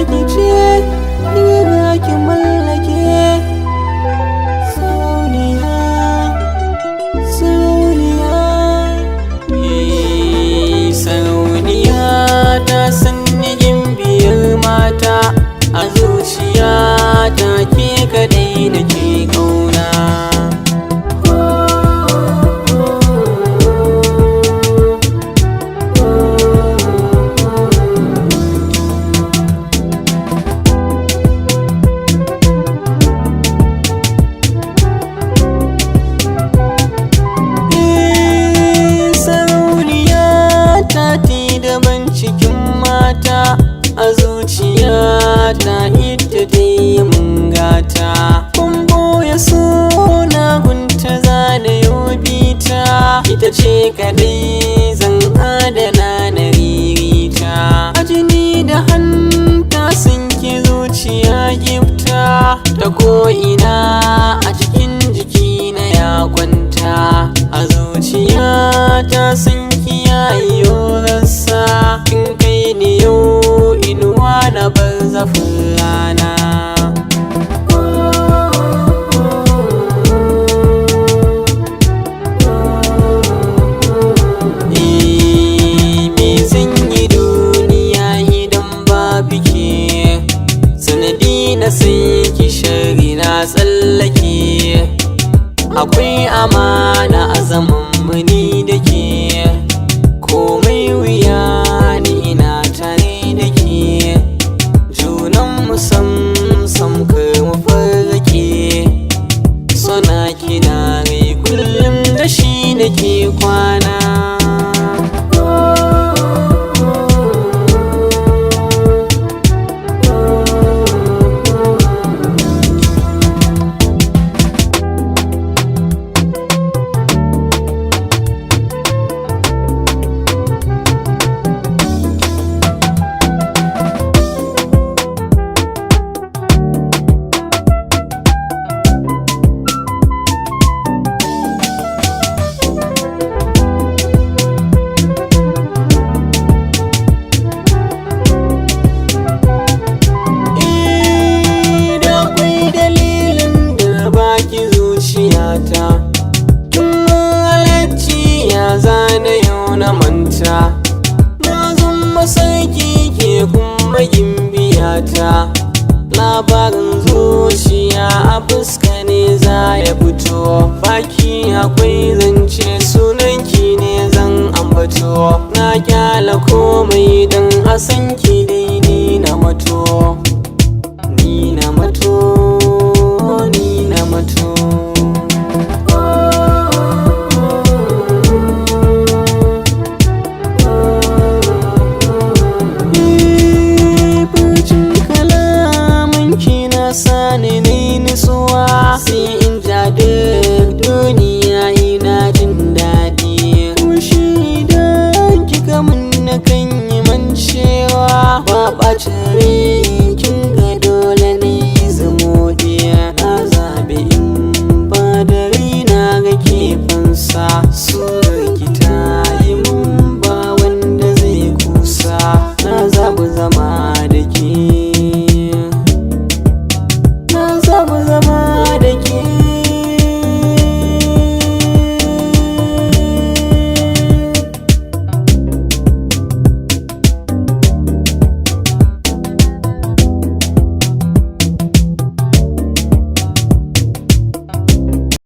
ki ce ni za ki mallake. Sarauniya, sarauniya. Sarauniya ta sanni gimbiyar mata, a zuciya ta ke kadai da ke kauna. A zuciya ta ita dai mun gata, kun boye suna gunta zana yobita, ita ce kadai zan adana na ririta. A jini da hanta sun ki zuciya gifta, ta ko'ina a cikin jiki na ya kwanta. A zuciya ta sun kiyaye rassa, kin kai ni yau inuwa na bar zafin rana. Me zan yi duniya idan babu ke, sanadi na sai ki shari na tsallake. Akwai amana a zaman muni da ke, komai wuya ni ina tare da ke. Junan mu sam kar mu farrake, sona kina rai kullum da shi nake kwana. Tun halarci ya zana yau na manta, na zama sarki ke kuma gimbiyata. Labarin zuciya a fuska ne za ya fito, baki akwai zance